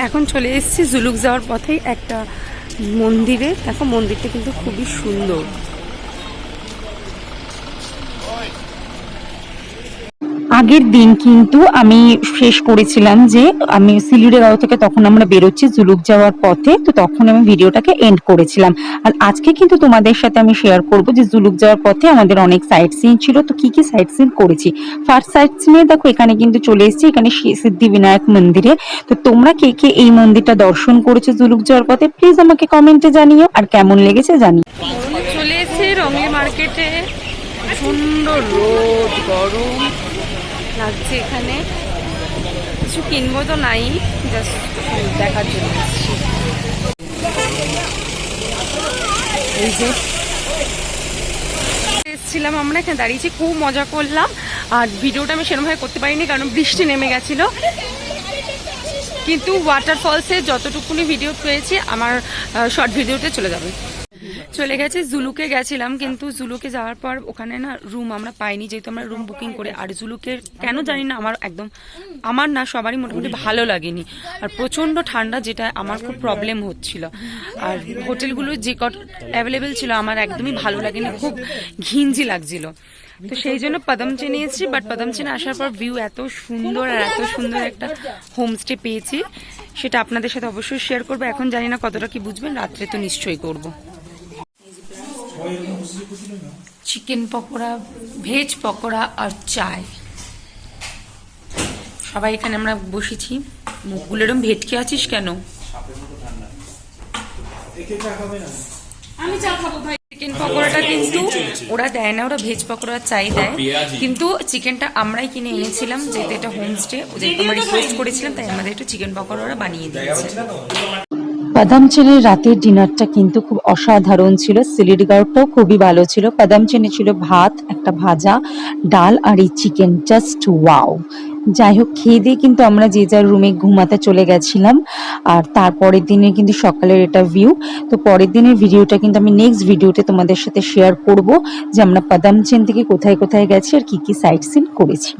এখন চলে এসেছি জুলুক যাওয়ার পথে একটা মন্দিরে। দেখো মন্দিরটা কিন্তু খুবই সুন্দর। আগের দিন কিন্তু আমি শেষ করেছিলাম যে আমি শিলিগুড়ি থেকে তখন আমরা বেরোচ্ছি জুলুক যাওয়ার পথে, তো তখন আমি ভিডিওটাকে এন্ড করেছিলাম। আর আজকে কিন্তু তোমাদের সাথে আমি শেয়ার করব যে জুলুক যাওয়ার পথে আমাদের অনেক সাইট সিন ছিল, তো কি কি সাইট সিন করেছি। ফার্স্ট সাইট সিনে দেখো এখানে কিন্তু চলে এসেছি, এখানে সিদ্ধি বিনায়ক মন্দিরে। তো তোমরা কে কে এই মন্দিরটা দর্শন করেছো জুলুক যাওয়ার পথে প্লিজ আমাকে কমেন্টে জানিও, আর কেমন লেগেছে জানিও। চলে এসেছি রঙলি মার্কেটে। সুন্দর রোদ, গরম লাগছে এখানে। কিছু কিনবো তো নাই, জাস্ট দেখার জন্য এসেছি। এই যে এসেছিলাম আমরা, এখানে দাঁড়িয়েছি, খুব মজা করলাম। আর ভিডিওটা আমি সেরকমভাবে করতে পারিনি কারণ বৃষ্টি নেমে গেছিল, কিন্তু ওয়াটারফলসে যতটুকুনি ভিডিও পেয়েছি আমার শর্ট ভিডিওতে চলে গেছে। জুলুকে গেছিলাম, কিন্তু জুলুকে যাওয়ার পর ওখানে না রুম আমরা পাইনি, যেহেতু আমরা রুম বুকিং করে। আর জুলুকের কেন জানি না আমার না সবারই মোটামুটি ভালো লাগেনি। আর প্রচণ্ড ঠান্ডা, যেটা আমার খুব প্রবলেম হচ্ছিল। আর হোটেলগুলো যে অ্যাভেলেবেল ছিল আমার একদমই ভালো লাগেনি, খুব ঘিঞ্জি লাগছিল। তো সেই জন্য পদমচেনে এসেছি। বাট পদমচেনে আসার পর ভিউ এত সুন্দর, আর এত সুন্দর একটা হোমস্টে পেয়েছি, সেটা আপনাদের সাথে অবশ্যই শেয়ার করবো। এখন জানি না কতটা কি বুঝবেন, রাত্রে তো নিশ্চয়ই করবো। চিকেন পকোড়া, ভেজ পকোড়া আর চায়। সবাই এখানে আমরা বসেছি। মুখগুলো এরকম ভেটকে আছিস কেন? আমি চা খাবো ভাই। চিকেন পকোড়াটা কিন্তু ওরা দেয় না, ওরা ভেজ পকোড়া চাই দেয়। কিন্তু চিকেনটা আমরাই কিনে এনেছিলাম, যেহেতু এটা হোমস্টে, যেহেতু আমরা রিকোয়েস্ট করেছিলাম, তাই আমাদের একটু চিকেন পকোড়া ওরা বানিয়ে দিয়েছে। পদমচেনের রাতের ডিনারটা কিন্তু খুব অসাধারণ ছিল। সিলিডগাঁওটাও খুবই ভালো ছিল। পদমচেনে ছিল ভাত, একটা ভাজা, ডাল আর এই চিকেন, জাস্ট ওয়াও। যাই হোক, খেয়ে দিয়ে কিন্তু আমরা যে যার রুমে ঘুমাতে চলে গেছিলাম। আর তারপরের দিনে কিন্তু সকালের এটা ভিউ। তো পরের দিনের ভিডিওটা কিন্তু আমি নেক্সট ভিডিওতে তোমাদের সাথে শেয়ার করব, যে আমরা পদমচেন থেকে কোথায় কোথায় গেছি আর কি কি সাইট সিন করেছি।